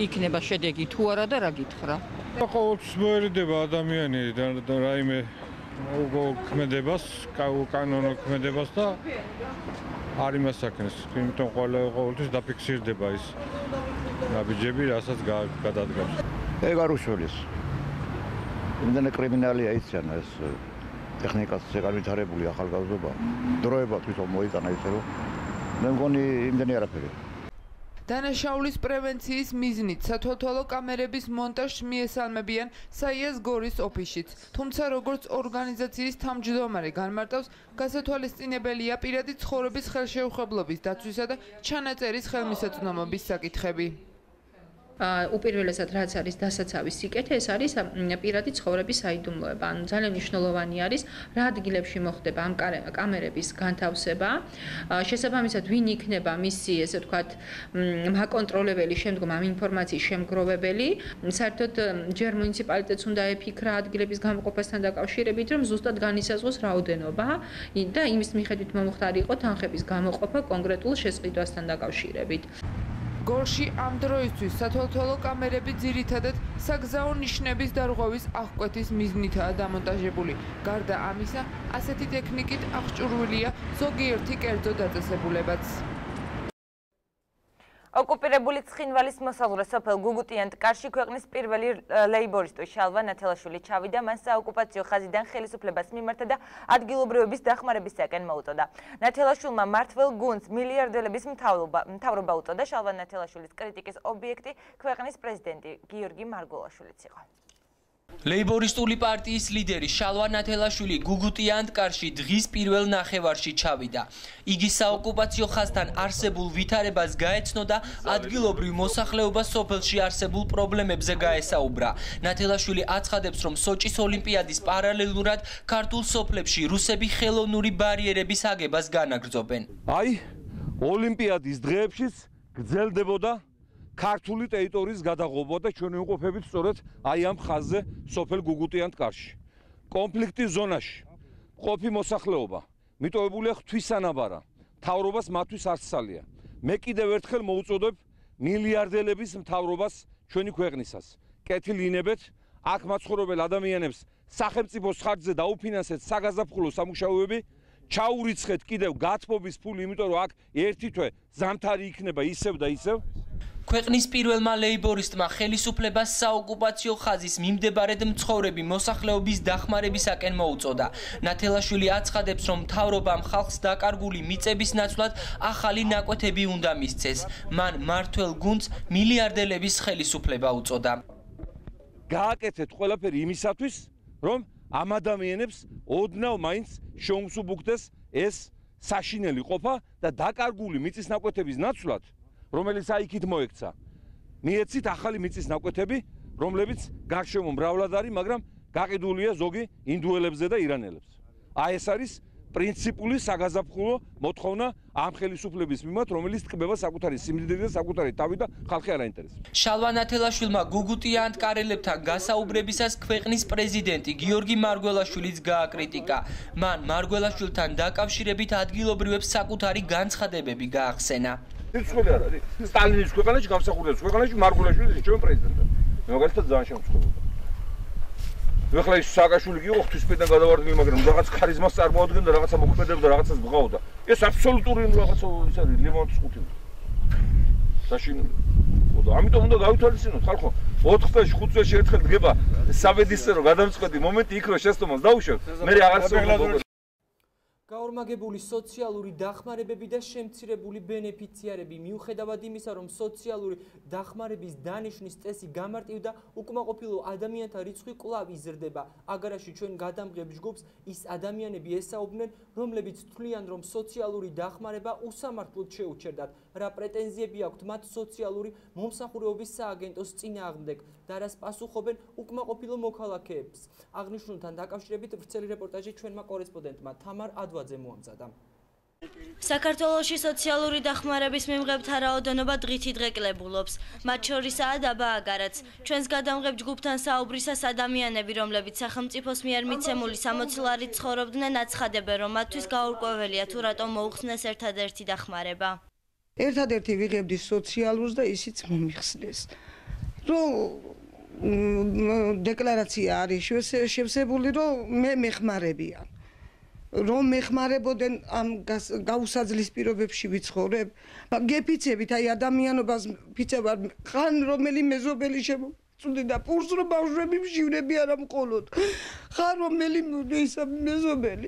იქნება შედეგი თუ არა და რა გითხრა. ყოველთვის მოერიდება ადამიანი რაიმე ქმედებას, კანონო ქმედებას და არ იმას აქნეს. იმიტომ ყოველთვის დაფიქსირდება ის ნაბიჯები, რასაც გადადგავს. ეგ არ უშველეს. იმდენი კრიმინალია იციან ეს ტექნიკას განვითარებული ახალგაზრდობა. დროება თვითონ მოიტანა ისე რომ მე მგონი იმდენი არაფერი. დანაშაულის პრევენციის მიზნით სათვალთვალო კამერების მონტაჟს მიესალმებიან საიას გორის ოფისშიც. თუმცა როგორც ორგანიზაციის თავმჯდომარე განმარტავს, გასათვალისწინებელია პირადი ცხოვრების ხელშეუხებლობის დაცვისა და ჩანაწერის ხელმისაწვდომობის საკითხები. უპირველესად რაც არის დასაცავის სიკეთე, ეს არის პირადი ცხოვრების საიდუმლოება. ანუ ძალიან მნიშვნელოვანი არის, რა ადგილებში მოხდება ამ კამერების განთავსება. შესაბამისად, ვინ იქნება მისი, ესე ვთქვათ, მაკონტროლებელი, შემდგომ ამ ინფორმაციის შემგროვებელი. საერთოდ ჯერ მუნიციპალიტეტს უნდა ეფიქრა ადგილების გამოყოფასთან დაკავშირებით, რომ ზუსტად განისაზღვროს რაოდენობა და იმის მიხედვით მომხდარი იყო თანხების გამოყოფა კონკრეტულ შესყიდვასთან დაკავშირებით. გორში ამ დროისთვის სათვალთვალო კამერები ძირითადად საგზაო ნიშნების დარღვევის აღკვეთის მიზნითაა დამონტაჟებული. გარდა ამისა, ასეთი ტექნიკით აღჭურვილია ზოგიერთი კერძო დაწესებულებაც. ოკუპირებული ცხინვალის მოსახლე სოფელ გუგუტიანტკარში ქვეყნის პირველი ლეიბორისტი შალვა ნათელაშვილი ჩავიდა, მან საოკუპაციო ხაზიდან ხელისუფლებას მიმართა და ადგილობრივების დახმარებისაკენ მოუწოდა. ნათელაშვილმა მმართველ გუნდს მილიარდელების მთავრობა უწოდა. შალვა ნათელაშვილის კრიტიკის ობიექტი ქვეყნის პრეზიდენტი გიორგი მარგველაშვილიც იყო. ლეიბორისტული პარტიის ლიდერი შალვა ნათელაშვილი გუგუტიანტკარში დღის პირველ ნახევარში ჩავიდა. იგი საოკუპაციო ხაზთან არსებულ ვითარებას გაეცნო და ადგილობრივ მოსახლეობას სოფელში არსებულ პრობლემებზე გაესაუბრა. ნათელაშვილი აცხადებს, რომ სოჭის ოლიმპიადის პარალელურად ქართულ სოფლებში რუსები ხელოვნური ბარიერების აგებას განაგრძობენ. აი, ოლიმპიადის დღეებშიც გრძელდებოდა ქართული ტერიტორიის გადაღობა და ჩვენ ვიმყოფებით სწორედ აი ამ ხაზზე სოფელ გუგუტიანტკარში. კონფლიქტის ზონაში ყოფი მოსახლეობა მიტოვებულია ღვთისანაბარა, მთავრობას მათთვის არცალია. მე კიდევ ერთხელ მოუწოდებ მილიარდელების მთავრობას ჩვენი ქვეყნისას. კეთილინებეთ აქ მაცხოვრებელ ადამიანებს სახელმწიფოს ხარჯზე დაუფინანსეთ საგაზაფხულო სამუშაოები, ჩაურიცხეთ კიდევ გათბობის ფული, იმიტომ რომ აქ ერთი თვე ზამთარი იქნება ისევ და ისევ. ქვეყნის პირველმა ლეიბორისტმა ხელისუფლებას საოკუპაციო ხაზის მიმდებარედ მცხოვრები მოსახლეობის დახმარებისაკენ მოუწოდა. ნათელაშვილი აცხადებს, რომ მთავრობამ ხალხს დაკარგული მიწების ნაცვლად ახალი ნაკვეთები უნდა მისცეს. მან მმართველ გუნდს მილიარდელების ხელისუფლება უწოდა. გააკეთეთ ყველაფერი იმისათვის, რომ ამ ადამიანებს ოდნავ მაინც შეუმსუბუქდეს ეს საშინელი ყოფა და დაკარგული მიწის ნაკვეთების ნაცვლად, რომელიც აიქით მოექცა. მიეცით ახალი მიწის ნაკვეთები, რომლებიც გარშემო მრავლად არის, მაგრამ გაყიდულია ზოგი ინდუელებზე და ირანელებს. აი ეს არის პრინციპული საგაზაფხულო მოთხოვნა ამ ხელისუფლების მიმართ, რომელიც ტკბება საკუთარი სიმდიდრით და საკუთარი თავით და ხალხი არ აინტერესებს. შალვა ნათელაშვილმა გუგუტიანტკარელებთან გასაუბრებისას ქვეყნის პრეზიდენტი გიორგი მარგველაშვილიც გააკრიტიკა. მან მარგველაშვილთან დაკავშირებით ადგილობრივებს საკუთარი განცხადებები გაახსენა. ცხოველი არ არის. სტალინის ქვეყანაში გამსახურდებს ქვეყანაში მარგველაშვილი ჩვენ პრეზიდენტი. მაგალითად ძალიან შემწყობოდა. ეხლა ის სააკაშვილი იყო ღვთისმეტყველთან გადავარდნილი, მაგრამ რაღაც ქარიზმას წარმოადგენდა, რაღაცა მოქმედებდა, რაღაცას ბღავდა. ეს აბსოლუტური რაღაცა ის არის ლიმონის ხუთი. საშინელი. ამიტომ უნდა გავითვალისწინოთ ხალხო. 4 წელში 5 წელში ერთხელ დგება საბედისწერო გადამწყვეტი მომენტი იქ რომ შეცდომას დაუშვებ. მე აღარ სწორდება. გაორმაგებული სოციალური დახმარებები და შემცირებული ბენეფიციარები მიუხედავად იმისა, რომ სოციალური დახმარების დანიშვნის წესი გამარტივდა, უკმაყოფილო ადამიანთა რიცხვი კვლავ იზრდება. აგარაში ჩვენ გადამღებ ჯგუფს ის ადამიანები ესაუბრნენ, რომლებიც თვლიან, რომ სოციალური დახმარება უსამართლოდ შეუჩერდათ. რა პრეტენზიები აქვთ მათ სოციალური მომსახურეობის სააგენტოს წინააღმდეგ და რას პასუხობენ უკმაყოფილო მოქალაქეებს. აღნიშნულთან დაკავშირებით ვრცელი რეპორტაჟი ჩვენმა კორესპონდენტმა თამარ ადვაძემ მოამზადა. საქართველოში სოციალური დახმარების მიღებთა რაოდენობა დღითი დღე კლებულობს. მათ შორისაა დაბა აგარაც. ჩვენს გადამღებ ჯგუფთან საუბრისას ადამიანები, რომლებიც სახელმწიფოს მიერ მიცემული 60 ლარით ცხოვრობდნენ, აცხადებენ, რომ მათთვის გაურკვეველია თუ რატომ მოუხსნეს ერთადერთი დახმარება. ერთადერთი ვიღებდი სოციალურს და ისიც მომიხსნეს. რომ დეკლარაცია არის შევსებული, რომ მე მეხმარებიან. რომ მეხმარებოდნენ ამ გაუსაძლის პირობებში ვიცხოვრებ. გეფიცებით აი ადამიანობას ფიცებარ ხან რომელი მეზობელი შემოწუნდი და პურს რომ ბავშვები მშივნები არა მყოლოდ. ხან რომელი ისა მეზობელი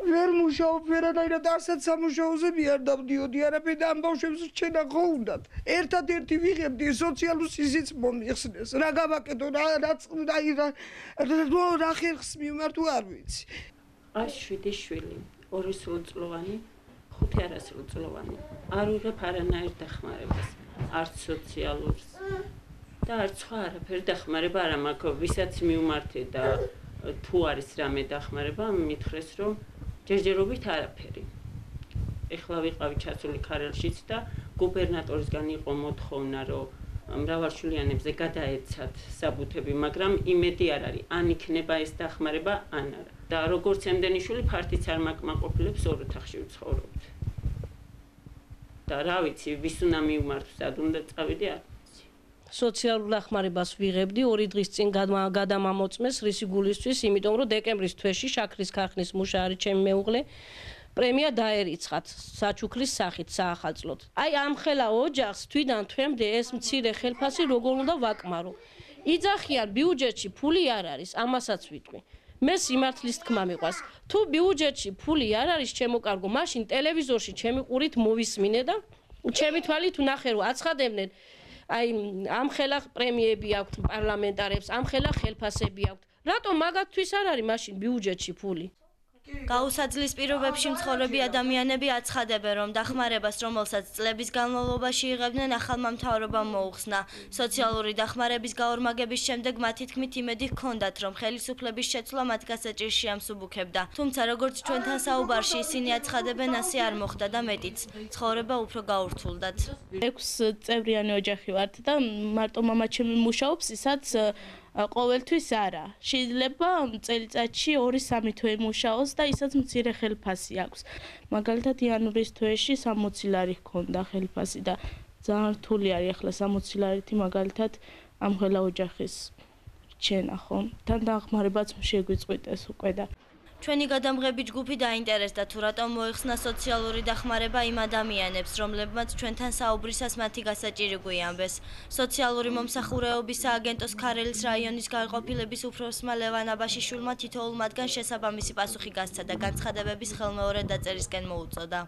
ვერ მუშაობ ვერანაირად არცად სამუშაოზე არ დავდიოდი არაფერი და ამ ბავშვებს რჩენა ხო უნდათ. ერთადერთი ვიღებდი სოციალურს ისიც მომიხსნეს. რა გავაკეთო რა ხერხს მიმართო არ ვიცი. 7 შვილი, 2 სრულწლოვანი, 5 არასრულწლოვანი. არ ვიღებ არანაირ დახმარებას, არც სოციალურს, და არც სხვა არაფერი დახმარება არ მაქვს, ვისაც მიუმართე და თუ არის რამე დახმარება, მითხრეს რომ ჯერჯერობით არაფერი. ეხლა ვიყავი ჩასული ქარელშიც და გუბერნატორისგან იყო მოთხოვნა, რომ მრავალშვილიანებზე გადაეცათ საბუთები, მაგრამ იმედი არ არის, ან იქნება ეს დახმარება, ან არა. და როგორც ემდენი შვილი ფართიც არ მაკმაყოფილებს ორ ოთახში ვცხოვრობთ. და რა ვიცი, ვის უნდა მიუმართოს, სად უნდა წავიდე, არ ვიცი. სოციალურ დახმარებას ვიღებდი 2 დღის წინ გადამამოწმეს რისი გულისთვის, იმიტომ რომ დეკემბრის თვეში შაქრის ქარხნის მუშა არის ჩემი მეუღლე. პრემია დაერიცხათ საჩუქრის სახით საახალწლოდ. აი ამ ხელა ოჯახს თვიდან თვემდე ეს მცირე ხელფასი როგორ უნდა ვაკმარო. იძახიან ბიუჯეტში ფული არ არის, ამასაც ვიტყვი. მე სიმართლის თქმა მიყვარს. თუ ბიუჯეტში ფული არ არის, შემოკარგო, მაშინ ტელევიზორში ჩემი ყურით მოვისმინე და ჩემი თვალით ვნახე რომ აცხადებდნენ აი ამ ხელა პრემიები აქვთ პარლამენტარებს, ამ ხელა ხელფასები აქვთ. რატომ მაგათთვის არ არის მაშინ ბიუჯეტში ფული? გაუსაძლის პირობებში მცხოვრები ადამიანები აცხადებენ, რომ დახმარებას, რომელსაც წლების განმავლობაში იღებდნენ, ახალმა მთავრობამ მოუხსნა. სოციალური დახმარების გაორმაგების შემდეგ მათი თქმით იმედი ჰქონდათ, რომ ხელისუფლების შეცვლა მათ გასაჭირში ამსუბუქებდა. თუმცა, როგორც ჩვენთან საუბარში ისინი აცხადებენ, ასე არ მოხდა და მეტიც. ცხოვრება უფრო გაურთულდათ. 6 წევრიანი ოჯახი ვართ და მარტო მამა ჩემი მუშაობს, ისაც ყოველთვის არა. შეიძლება წელიწადში 2-3 თვე მუშაოს და ისაც მცირე ხელფასი აქვს. მაგალითად იანვრის თვეში 60 ლარი ჰქონდა ხელფასი და ძალიან რთული არის ახლა 60 ლარითი მაგალითად ამ ხელა ოჯახის რჩენა ხო? თან დახმარებაც შეგვიწყვიტეს უკვე და ჩვენი გადამღები ჯგუფი დაინტერესდა თუ რატომ მოიხსნა სოციალური დახმარება იმ ადამიანებს, რომლებმაც ჩვენთან საუბრისას მათი გასაჭირი გვიამბეს. სოციალური მომსახურეობის სააგენტოს ქარელის რაიონის განყოფილების უფროსმა ლევან აბაშიშვილმა თითოეულ მათგან შესაბამისი პასუხი გასცა და განცხადებების ხელმეორედ დაწერისკენ მოუწოდა.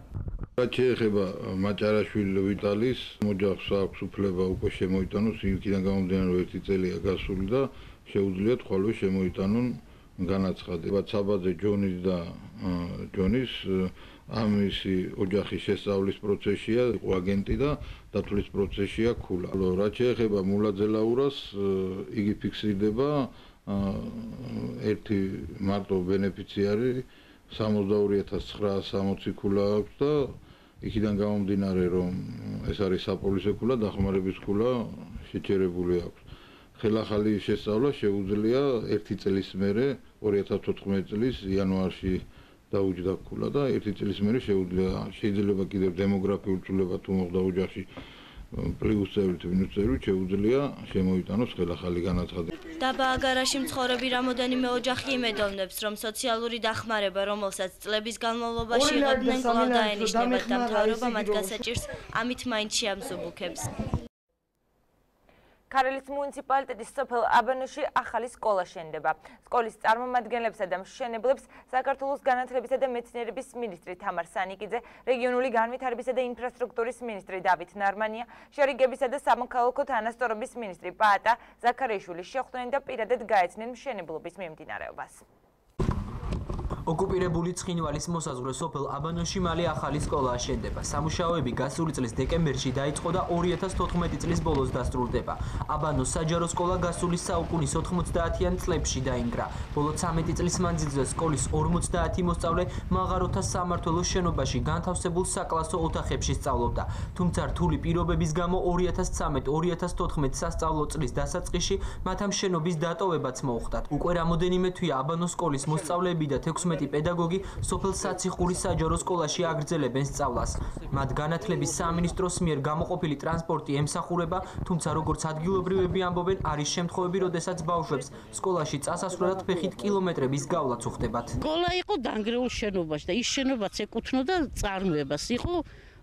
რაც შეეხება მაჭარაშვილი ვიტალის ოჯახს აქვს უფლება უკვე შემოიტანოს, იქიდან გამომდინარე რომ 1 წელია გასული და შეუძლიათ ხოლმე შემოიტანონ განაცხადება საბაძე ჯონის და ჯონის ამისი ოჯახის შესწავლის პროცესია, იყო აგენტი და დათვლის პროცესია ქულა. რაც შეეხება მულაძე ლაურას, იგი ფიქსირდება ერთი მარტო ბენეფიციარი 62960 ქულა აქვს და იქიდან გამომდინარე რომ ეს არის საპოლისო ქულა, დახმარების ქულა შეჩერებული აქვს. ხელახალი შესწავლა შეუძლია 1 წლის მერე 2014 წლის იანვარში დაუჯდა ქულა და 1 წლის მერე შეიძლება კიდევ დემოგრაფიული ცვლილება თუ მოხდა ოჯახში პლუს წევრი თუ მინუს წევრი შეუძლია შემოიტანოს ხელახალი განაცხადება. დაბა აგარაში მცხოვრები რამოდენიმე ოჯახი იმედოვნებს, რომ სოციალური დახმარება, რომელსაც წლების განმავლობაში იღებდნენ, კვლავ დაენიშნება და მთავრობა მათ გასაჭირს ამით მაინც შეამსუბუქებს. ქარელის მუნიციპალიტეტის სოფელ აბანოში ახალი სკოლა შენდება. სკოლის წარმომადგენლებსა და მშენებლებს საქართველოს განათლებისა და მეცნიერების მინისტრი თამარ სანიკიძე, რეგიონული განვითარებისა და ინფრასტრუქტურის მინისტრი დავით ნარმანია, შერიგებისა და სამოქალაქო თანასწორობის მინისტრი პაატა ზაქარიაშვილი შეხვდნენ და პირადად გაეცნენ მშენებლობის მიმდინარეობას. ოკუპირებული ცხინვალის მოსაზღვრე სოფელ აბანოში მალე ახალი სკოლა აშენდება. სამუშაოები გასული წლის დეკემბერში დაიწყო და 2014 წლის ბოლოს დასრულდება. აბანოს საჯარო სკოლა გასული საუკუნის 90-იან წლებში დაინგრა. ბოლო 13 წლის მანძილზე სკოლის 50 მოსწავლე მაღაროთა სამმართველოს შენობაში განთავსებულ საკლასო ოთახებში სწავლობდა. თუმცა რთული პირობების გამო 2013-2014 სასწავლო წლის დასაწყისში მათ ამ შენობის დატოვებაც მოუხდათ. უკვე რამოდენიმე თვეა აბანოს სკოლის მოსწავლეები და 16 პედაგოგი სოფელ საციხურის საჯარო სკოლაში აგრძელებენ სწავლას. მათ განათლების სამინისტროს მიერ გამოყოფილი ტრანსპორტი ემსახურება, თუმცა როგორც ადგილობრივები ამბობენ, არის შემთხვევები, როდესაც ბავშვებს სკოლაში წასასვლელად ფეხით კილომეტრების გავლაც უხდებათ. სკოლა იყო დანგრეულ შენობაში და ის შენობაც ეკუთვნოდა წარმოებას. იყო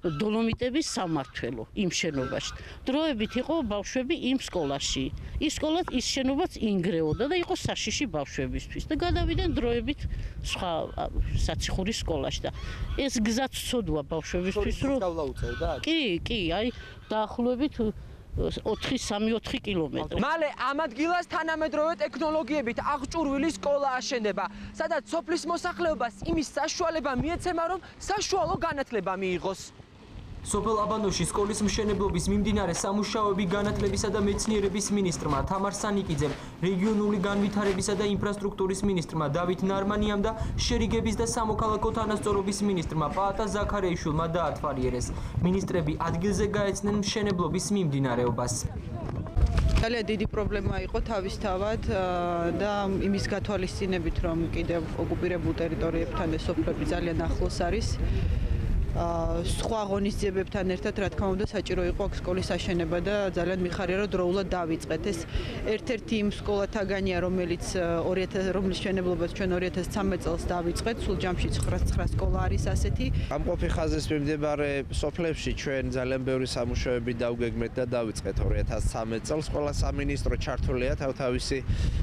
დოლომიტების სამმართველო იმ შენობაში. დროებით იყო ბავშვები იმ სკოლაში. ის სკოლა ის შენობაც ინგრეოდა და იყო საშიში ბავშვებისთვის და გადავიდნენ დროებით სხვა საციხურის სკოლაში და ეს გზაც ცოდვა ბავშვებისთვის რომ კი, აი დაახლოებით 4-3-4 კილომეტრი. მალე ამ ადგილას თანამედროვე ტექნოლოგიებით აღჭურვილი სკოლა აშენდება, სადაც სოფლის მოსახლეობას იმის საშუალება მიეცემა, რომ საშუალო განათლება მიიღოს. სოფელ აბანოში სკოლის მშენებლობის მიმდინარე სამუშაოები განათლებისა და მეცნიერების მინისტრმა თამარ სანიკიძემ, რეგიონული განვითარებისა და ინფრასტრუქტურის მინისტრმა დავით ნარმანიამ და შერიგების და სამოქალაქო თანასწორობის მინისტრმა პაატა ზაქარეიშვილმა დაათვალიერეს. მინისტრები ადგილზე გაეცნენ მშენებლობის მიმდინარეობას. ძალიან დიდი პრობლემა იყო თავისთავად და იმის გათვალისწინებით, რომ კიდევ ოკუპირებულ ტერიტორიებთან ეს სოფლები ძალიან ახლოს არის. სხვა ღონისძიებებთან ერთად, რა თქმა უნდა, საჭირო იყო აქ სკოლის აშენება და ძალიან მიხარია, რომ დროულად დავიწყეთ. ეს ერთ-ერთი იმ სკოლათაგანია, რომლის მშენებლობაც ჩვენ 2013 წელს დავიწყეთ. სულ ჯამში 9 სკოლა არის ასეთი. გამყოფი ხაზის მიმდებარე სოფლებში ჩვენ ძალიან ბევრი სამუშაოები დავგეგმეთ და დავიწყეთ 2013 წელს. ყველა სამინისტრო ჩართულია თავთავისი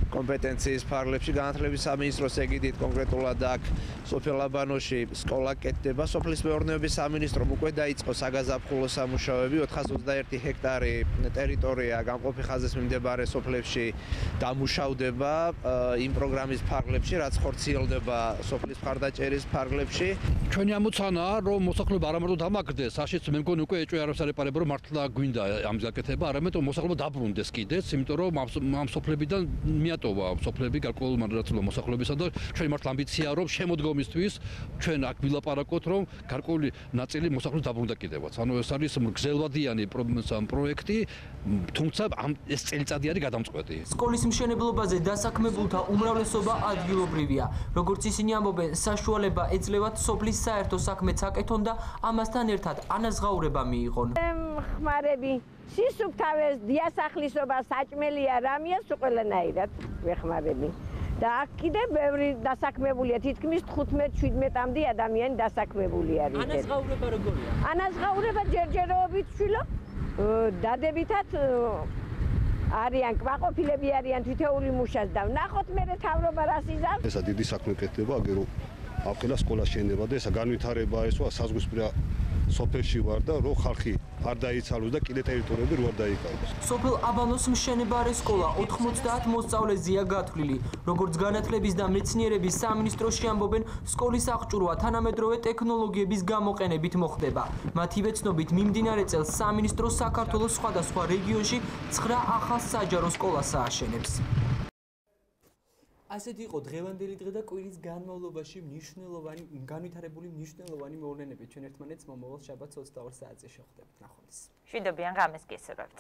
კომპეტენციის ფარგლებში. განათლების სამინისტროს ეგიდით კონკრეტულად აქ სოფელ აბანოში სკოლა კეთდება. სოფლის მეურნეობის სამინისტრომ უკვე დაიწყო საგაზაფხულო სამუშაოები. 421 ჰექტარი ტერიტორია გამყოფი ხაზის მიმდებარე სოფლებში დამუშავდება იმ პროგრამის ფარგლებში, რაც ხორციელდება სოფლის მხარდაჭერის ფარგლებში. ჩვენი ამოცანაა, რომ მოსახლეობა არა მარტო დამაგრდეს,აშეც მე მგონი უკვე ეჭვი არ ასარეპარება, რომ მართლა გვინდა ამის გაკეთება, არამედ მოსახლეობა დაბრუნდეს კიდეც, იმიტომ რომ ამ სოფლებიდან მიატოვა სოფლები გარკვეულ მანძილზე მოსახლეობისა და ჩვენი მართლა ამბიციაა, რომ შემოდგომისთვის ჩვენ აქ ვილაპარაკოთ, რომ გარკვეული ნაწილი მოსახლეობის დაბრუნდა კიდევაც. ანუ ეს არის გრძელვადიანი პროექტი, თუმცა ეს წელიწადი არის გადამწყვეტი. სკოლის მშენებლობაზე დასაქმებულთა უმრავლესობა ადგილობრივია. როგორც ისინი ამბობენ, საშუალება ეძლევათ სოფლის საერთო საქმეც აკეთონ და ამასთან ერთად ანაზღაურება მიიღონ. ხმარები სისუფთავეს დიასახლისობა საჭმელია რამია სულ ყველანაირად ვეხმარები. და აქ კიდე ბევრი დასაქმებულია, თითქმის 15-17-მდე ადამიანი დასაქმებული არის. ანაზღაურება როგორია? ანაზღაურება ჯერჯერობით შვილო, დადებითად არიან კმაყოფილები არიან თითოეული მუშას და ვნახოთ მე თავრობა რას იზამს. ესა დიდი საქმე კეთდება, აგერო აფელა სკოლა შენება და ესა განვითარება ესვა საზღვისპირა სოფელში ვარ და რო ხალხი არ დაიცალოს და კიდე ტერიტორიები რო არ დაიკავოს. სოფელ აბანოს მშენებარე სკოლა 90 მოსწავლეზეა გათვლილი. როგორც განათლების და მეცნიერების სამინისტროში ამბობენ, სკოლის აღჭურვა თანამედროვე ტექნოლოგიების გამოყენებით მოხდება. მათივე ცნობით მიმდინარე წელს სამინისტრო საქართველოს სხვადასხვა რეგიონში 9 ახალ საჯარო სკოლას ააშენებს. ასეთი იყო დღევანდელი დღე და კვირის განმავლობაში განვითარებული მნიშვნელოვანი მოვლენები ჩვენ ერთმანეთს მომავალ შაბათს 22 საათზე შევხვდებით. ნახვამდის. მშვიდობიან ღამეს გესურვებთ.